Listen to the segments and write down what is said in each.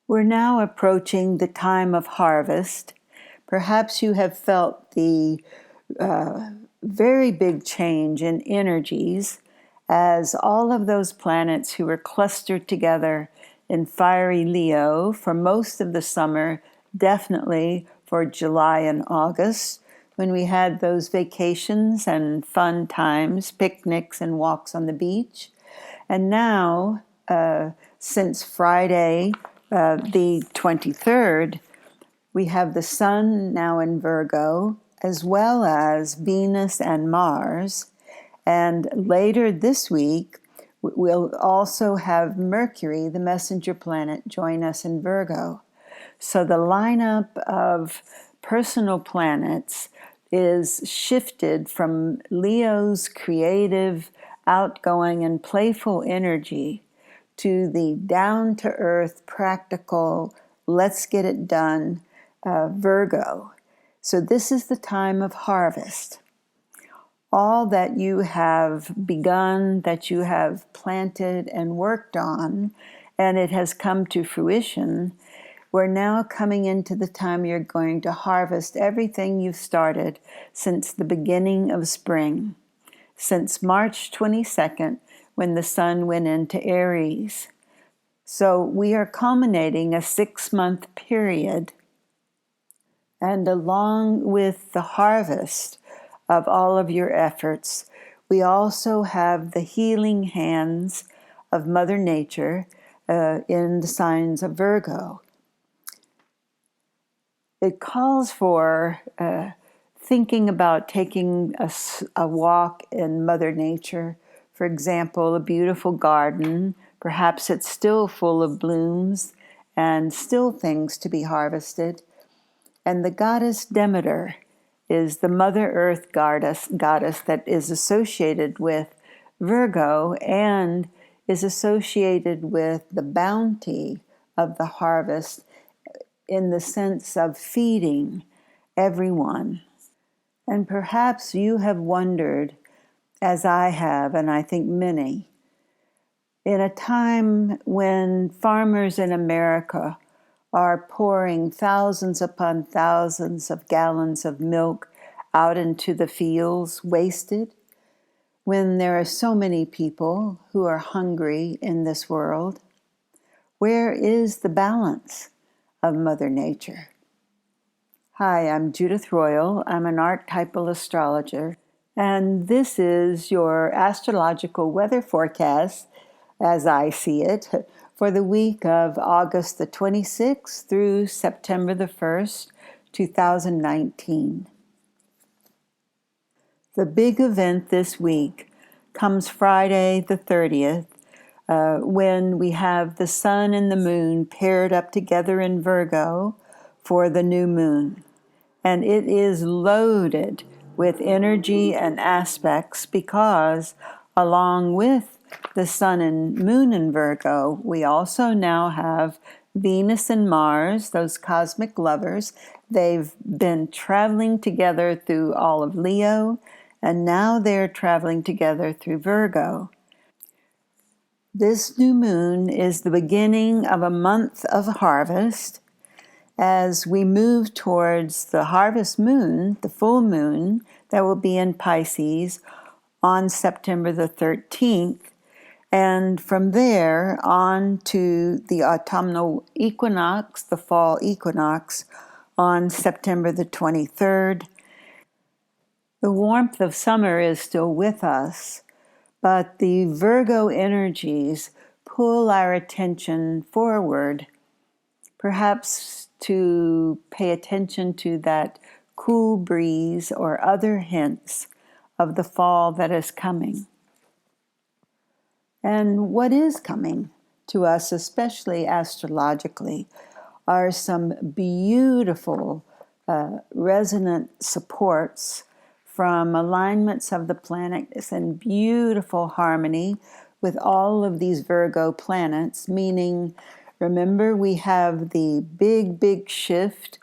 We're now approaching the time of harvest. Perhaps you have felt the very big change in energies as all of those planets who were clustered together in fiery Leo for most of the summer, definitely for July and August, when we had those vacations and fun times, picnics and walks on the beach. And now, since Friday, the 23rd, we have the Sun now in Virgo, as well as Venus and Mars. And later this week, we'll also have Mercury, the messenger planet, join us in Virgo. So the lineup of personal planets is shifted from Leo's creative, outgoing, and playful energy to the down-to-earth, practical, let's get it done, Virgo. So this is the time of harvest. All that you have begun, that you have planted and worked on, and it has come to fruition, we're now coming into the time you're going to harvest everything you've started since the beginning of spring, since March 22nd, when the sun went into Aries. So we are culminating a 6-month period, and along with the harvest of all of your efforts, we also have the healing hands of Mother Nature in the signs of Virgo. It calls for thinking about taking a walk in Mother Nature. For example, a beautiful garden. Perhaps it's still full of blooms and still things to be harvested. And the goddess Demeter is the Mother Earth goddess that is associated with Virgo and is associated with the bounty of the harvest in the sense of feeding everyone. And perhaps you have wondered, as I have, and I think many, in a time when farmers in America are pouring thousands upon thousands of gallons of milk out into the fields, wasted, when there are so many people who are hungry in this world, where is the balance of Mother Nature? Hi, I'm Judith Royal. I'm an archetypal astrologer, and this is your astrological weather forecast, as I see it, for the week of August the 26th through September the 1st, 2019. The big event this week comes Friday the 30th, when we have the sun and the moon paired up together in Virgo for the new moon. And it is loaded with energy and aspects because along with the sun and moon in Virgo, we also now have Venus and Mars, those cosmic lovers. They've been traveling together through all of Leo, and now they're traveling together through Virgo. This new moon is the beginning of a month of harvest as we move towards the harvest moon, the full moon, that will be in Pisces on September the 13th. And from there on to the autumnal equinox, the fall equinox, on September the 23rd. The warmth of summer is still with us, but the Virgo energies pull our attention forward, perhaps to pay attention to that cool breeze or other hints of the fall that is coming. And what is coming to us, especially astrologically, are some beautiful resonant supports from alignments of the planets and beautiful harmony with all of these Virgo planets, meaning, remember, we have the big shift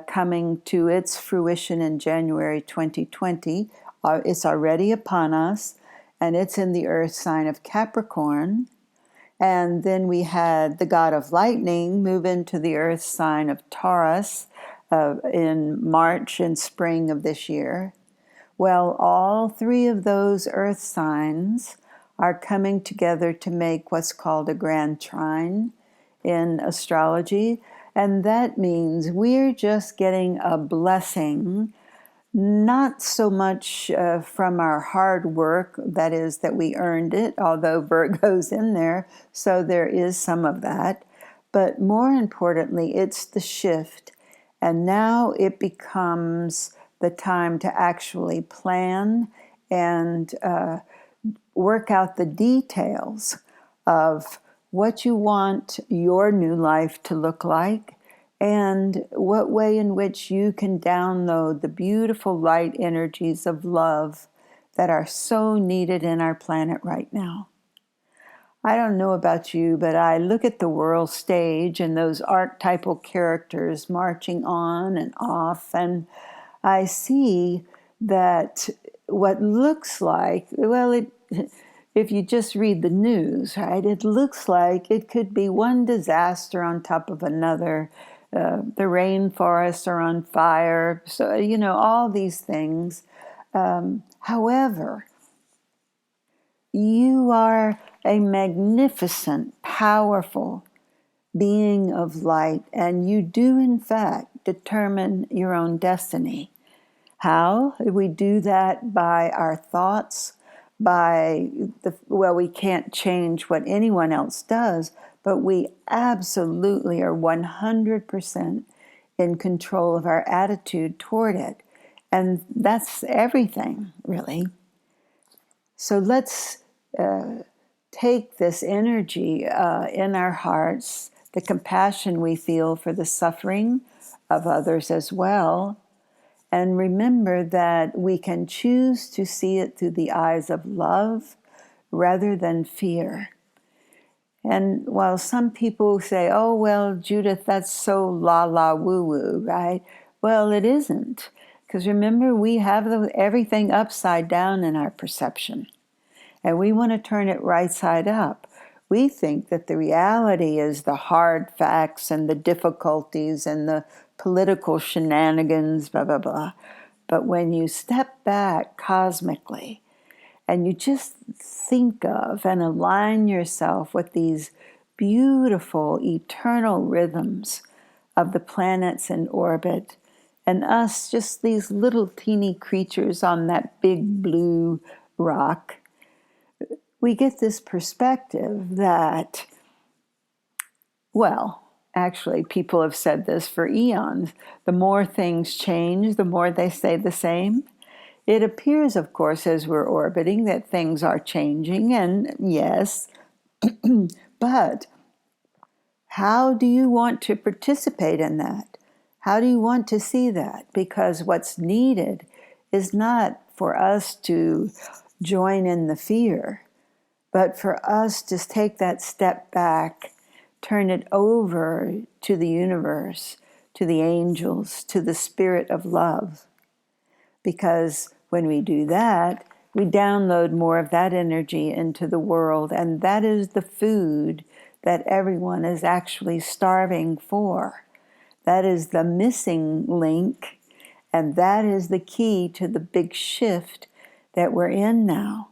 coming to its fruition in January 2020. It's already upon us, and it's in the earth sign of Capricorn. And then we had the god of lightning move into the earth sign of Taurus in March and spring of this year. Well, all three of those earth signs are coming together to make what's called a grand trine in astrology. And that means we're just getting a blessing, not so much from our hard work, that is, that we earned it, although Virgo's in there, so there is some of that. But more importantly, it's the shift. And now it becomes the time to actually plan and work out the details of what you want your new life to look like and what way in which you can download the beautiful light energies of love that are so needed in our planet right now. I don't know about you, but I look at the world stage and those archetypal characters marching on and off, and I see that what looks like, well, if you just read the news, right, it looks like it could be one disaster on top of another. The rainforests are on fire, so, all these things. However, you are a magnificent, powerful being of light, and you do, in fact, determine your own destiny. How? We do that by our thoughts, we can't change what anyone else does, but we absolutely are 100% in control of our attitude toward it. And that's everything, really. So let's take this energy in our hearts, the compassion we feel for the suffering of others as well, and remember that we can choose to see it through the eyes of love rather than fear. And while some people say, oh, well, Judith, that's so la-la woo-woo, right? Well, it isn't. Because remember, we have everything upside down in our perception. And we want to turn it right side up. We think that the reality is the hard facts and the difficulties and the political shenanigans, blah, blah, blah. But when you step back cosmically and you just think of and align yourself with these beautiful eternal rhythms of the planets in orbit and us, just these little teeny creatures on that big blue rock, we get this perspective that, well, actually, people have said this for eons. The more things change, the more they stay the same. It appears, of course, as we're orbiting, that things are changing, and yes, but how do you want to participate in that? How do you want to see that? Because what's needed is not for us to join in the fear, but for us to take that step back, turn it over to the universe, to the angels, to the spirit of love. Because when we do that, we download more of that energy into the world, and that is the food that everyone is actually starving for. That is the missing link, and that is the key to the big shift that we're in now.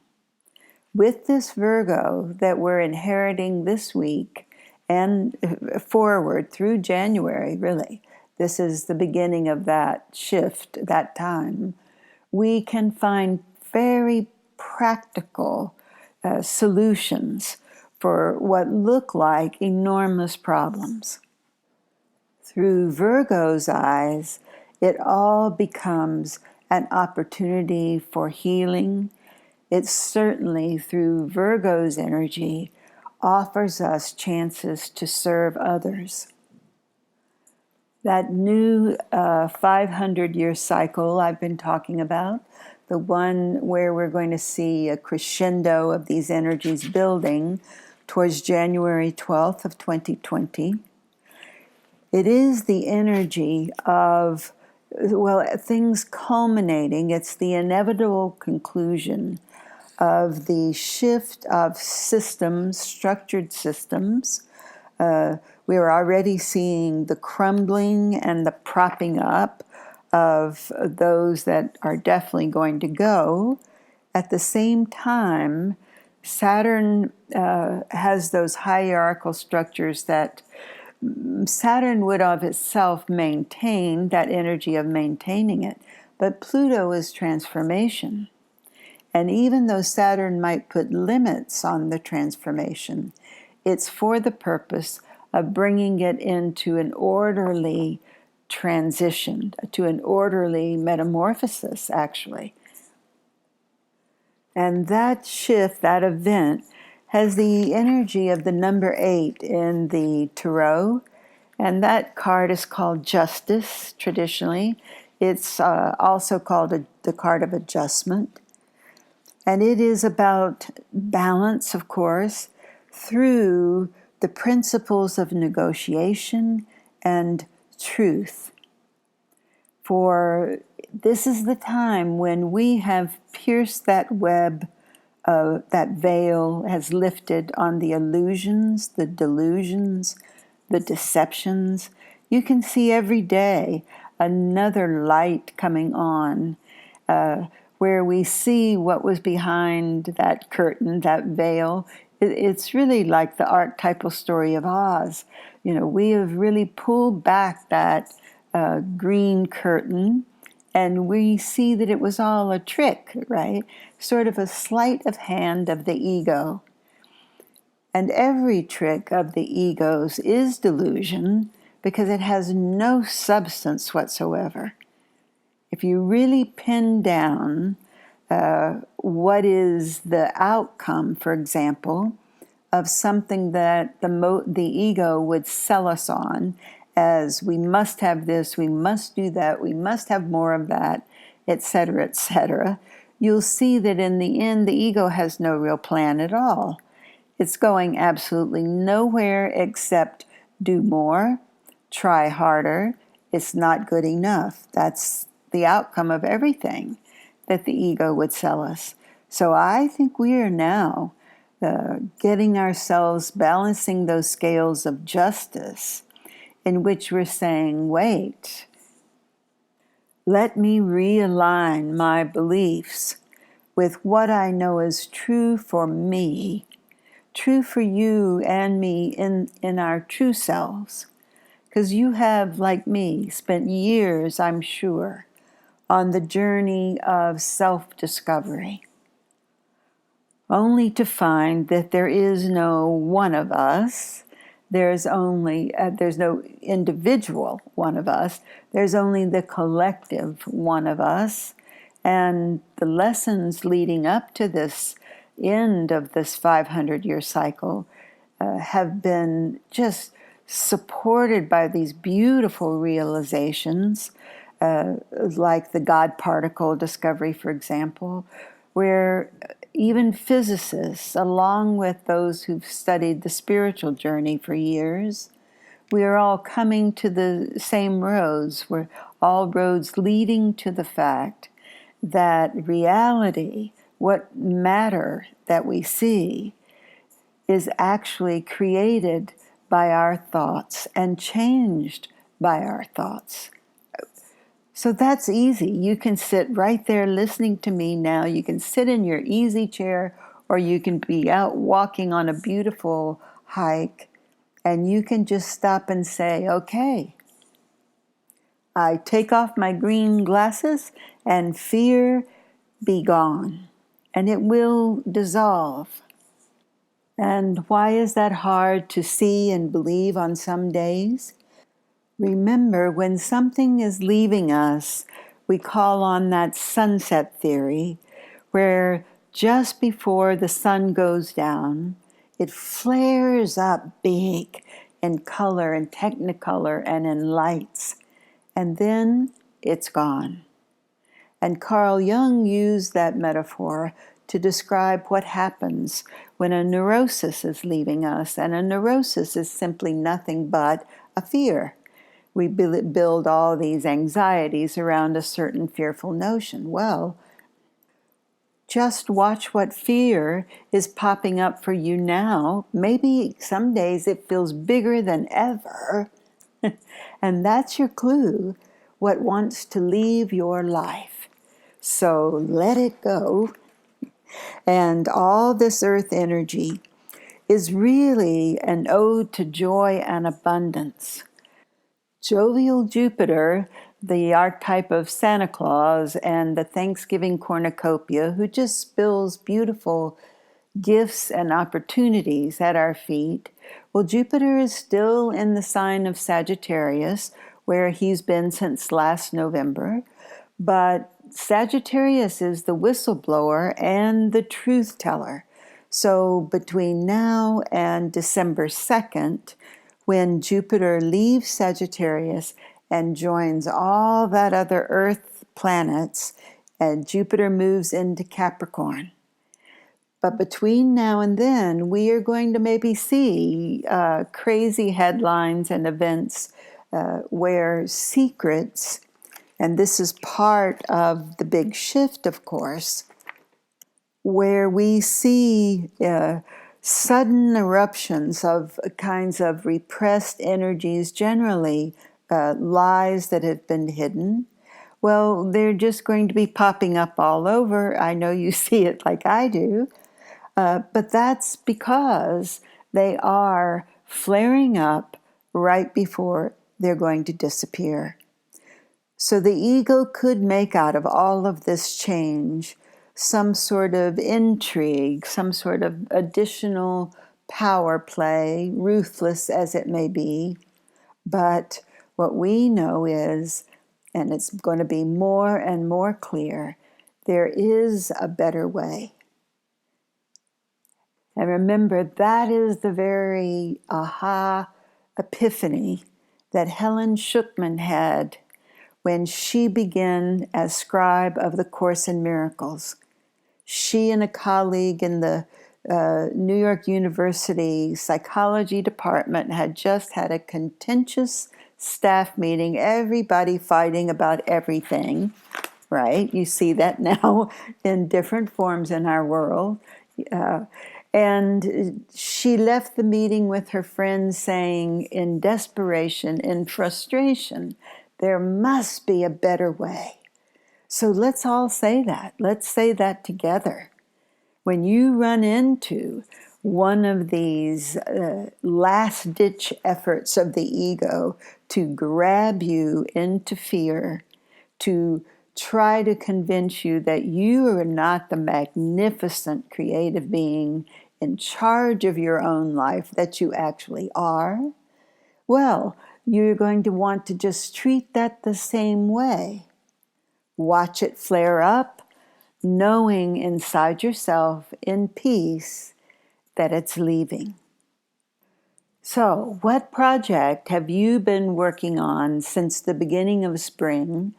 With this Virgo that we're inheriting this week and forward through January, really, this is the beginning of that shift, that time, we can find very practical solutions for what look like enormous problems. Through Virgo's eyes, it all becomes an opportunity for healing. It certainly, through Virgo's energy, offers us chances to serve others. That new 500-year cycle I've been talking about, the one where we're going to see a crescendo of these energies building towards January 12th of 2020, it is the energy of, well, things culminating. It's the inevitable conclusion of the shift of systems, structured systems. We are already seeing the crumbling and the propping up of those that are definitely going to go. At the same time, Saturn has those hierarchical structures that Saturn would of itself maintain, that energy of maintaining it, but Pluto is transformation. And even though Saturn might put limits on the transformation, it's for the purpose of bringing it into an orderly transition, to an orderly metamorphosis, actually. And that shift, that event, has the energy of the number 8 in the Tarot. And that card is called Justice, traditionally. It's also called the card of adjustment. And it is about balance, of course, through the principles of negotiation and truth. For this is the time when we have pierced that web, that veil has lifted on the illusions, the delusions, the deceptions. You can see every day another light coming on, where we see what was behind that curtain, that veil. It's really like the archetypal story of Oz. We have really pulled back that green curtain, and we see that it was all a trick, right? Sort of a sleight of hand of the ego. And every trick of the egos is delusion because it has no substance whatsoever. If you really pin down what is the outcome, for example, of something that the ego would sell us on as we must have this, we must do that, we must have more of that, etc., you'll see that in the end, the ego has no real plan at all. It's going absolutely nowhere except do more, try harder. It's not good enough. That's the outcome of everything that the ego would sell us. So I think we are now getting ourselves balancing those scales of justice in which we're saying, wait, let me realign my beliefs with what I know is true for me, true for you and me in our true selves. Because you have, like me, spent years, I'm sure, on the journey of self-discovery, only to find that there is no one of us. There's no individual one of us. There's only the collective one of us. And the lessons leading up to this end of this 500-year cycle have been just supported by these beautiful realizations, like the God particle discovery, for example, where even physicists, along with those who've studied the spiritual journey for years, we are all coming to the same roads. We're all roads leading to the fact that reality, what matter that we see, is actually created by our thoughts and changed by our thoughts. So that's easy. You can sit right there listening to me now. You can sit in your easy chair, or you can be out walking on a beautiful hike, and you can just stop and say, okay, I take off my green glasses and fear be gone, and it will dissolve. And why is that hard to see and believe on some days? Remember, when something is leaving us, we call on that sunset theory, where just before the sun goes down, it flares up big in color and technicolor and in lights, and then it's gone. And Carl Jung used that metaphor to describe what happens when a neurosis is leaving us, and a neurosis is simply nothing but a fear. We build all these anxieties around a certain fearful notion. Well, Just watch what fear is popping up for you now. Maybe some days it feels bigger than ever. And that's your clue, what wants to leave your life. So let it go. And all this earth energy is really an ode to joy and abundance. Jovial Jupiter, the archetype of Santa Claus and the Thanksgiving cornucopia, who just spills beautiful gifts and opportunities at our feet. Well, Jupiter is still in the sign of Sagittarius, where he's been since last November. But Sagittarius is the whistleblower and the truth teller. So between now and December 2nd, when Jupiter leaves Sagittarius and joins all that other Earth planets, and Jupiter moves into Capricorn. But between now and then, we are going to maybe see crazy headlines and events where secrets, and this is part of the big shift, of course, where we see sudden eruptions of kinds of repressed energies, generally lies that have been hidden. Well, they're just going to be popping up all over. I know you see it like I do. But that's because they are flaring up right before they're going to disappear. So the ego could make out of all of this change some sort of intrigue, some sort of additional power play, ruthless as it may be. But what we know is, and it's going to be more and more clear, there is a better way. And remember, that is the very aha epiphany that Helen Schucman had when she began as scribe of the Course in Miracles. She and a colleague in the New York University psychology department had just had a contentious staff meeting, everybody fighting about everything, right? You see that now in different forms in our world. And she left the meeting with her friends saying, in desperation, in frustration, there must be a better way. So let's all say that. Let's say that together. When you run into one of these last-ditch efforts of the ego to grab you into fear, to try to convince you that you are not the magnificent creative being in charge of your own life that you actually are, well, you're going to want to just treat that the same way. Watch it flare up, knowing inside yourself in peace that it's leaving. So, what project have you been working on since the beginning of spring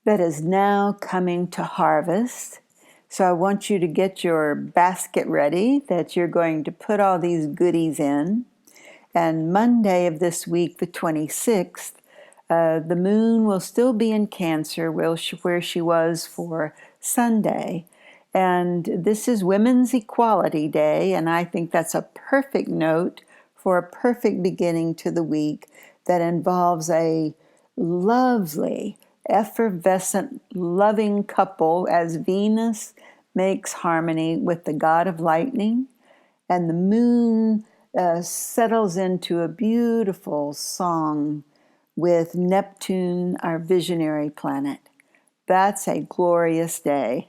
that is now coming to harvest? So I want you to get your basket ready that you're going to put all these goodies in. And Monday of this week, the 26th, the moon will still be in Cancer where she was for Sunday. And this is Women's Equality Day, and I think that's a perfect note for a perfect beginning to the week that involves a lovely, effervescent, loving couple as Venus makes harmony with the god of lightning, and the moon settles into a beautiful song with Neptune, our visionary planet. That's a glorious day.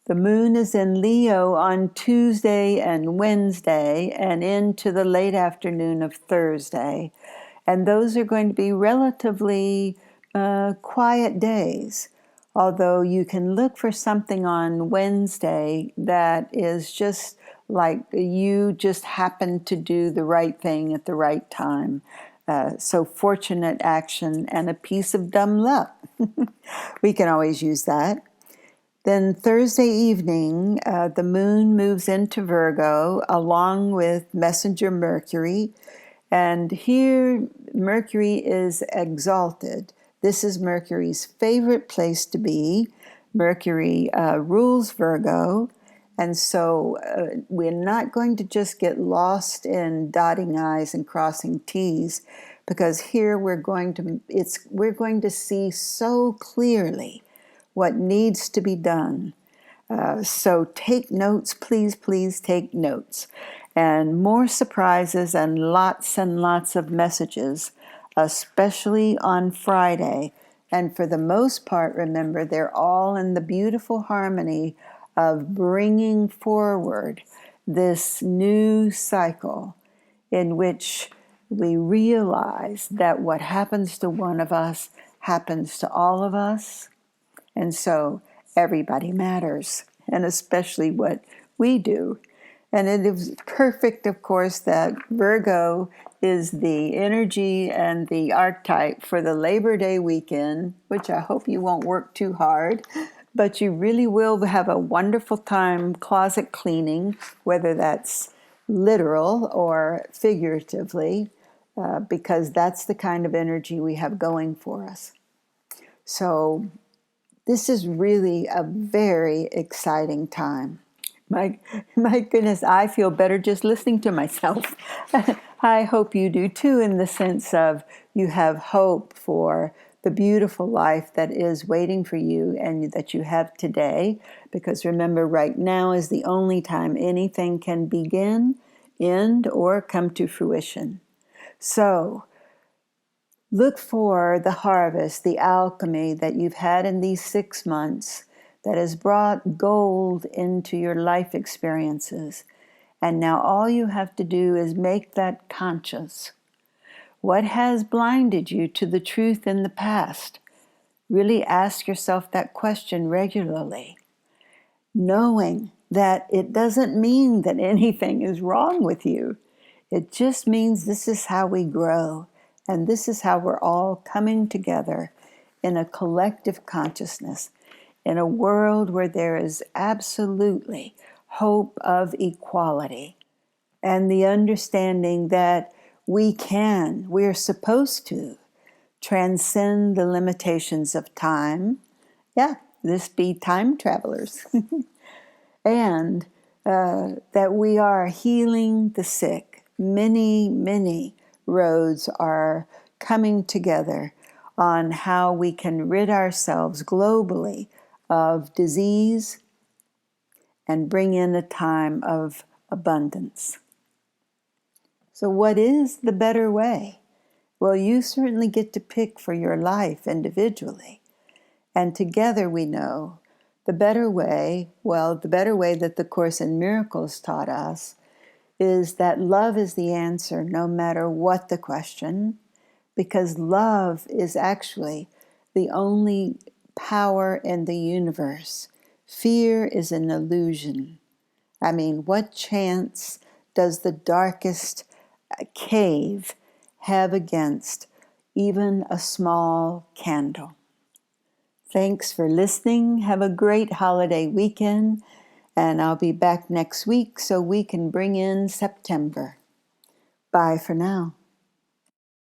The moon is in Leo on Tuesday and Wednesday and into the late afternoon of Thursday. And those are going to be relatively quiet days. Although you can look for something on Wednesday that is just like you just happened to do the right thing at the right time. So fortunate action and a piece of dumb luck. We can always use that. Then Thursday evening, the moon moves into Virgo along with messenger Mercury. And here Mercury is exalted. This is Mercury's favorite place to be. Mercury rules Virgo, and so we're not going to just get lost in dotting I's and crossing T's, because here we're going to see so clearly what needs to be done. So take notes, please, please take notes. And more surprises and lots of messages, especially on Friday. And for the most part, remember, they're all in the beautiful harmony of bringing forward this new cycle in which we realize that what happens to one of us happens to all of us. And so everybody matters, and especially what we do. And it is perfect, of course, that Virgo is the energy and the archetype for the Labor Day weekend, which I hope you won't work too hard, but you really will have a wonderful time closet cleaning, whether that's literal or figuratively, because that's the kind of energy we have going for us. So this is really a very exciting time. My goodness, I feel better just listening to myself. I hope you do too, in the sense of you have hope for the beautiful life that is waiting for you and that you have today. Because remember, right now is the only time anything can begin, end, or come to fruition. So look for the harvest, the alchemy that you've had in these 6 months that has brought gold into your life experiences. And now all you have to do is make that conscious. What has blinded you to the truth in the past? Really ask yourself that question regularly, knowing that it doesn't mean that anything is wrong with you. It just means this is how we grow. And this is how we're all coming together in a collective consciousness, in a world where there is absolutely hope of equality and the understanding that we're supposed to transcend the limitations of time. Yeah, this be time travelers. And that we are healing the sick. Many roads are coming together on how we can rid ourselves globally of disease and bring in a time of abundance. So what is the better way? Well, you certainly get to pick for your life individually. And together we know the better way that the Course in Miracles taught us is that love is the answer no matter what the question, because love is actually the only power in the universe. Fear is an illusion. I mean, what chance does the darkest cave have against even a small candle? Thanks for listening. Have a great holiday weekend. And I'll be back next week so we can bring in September. Bye for now.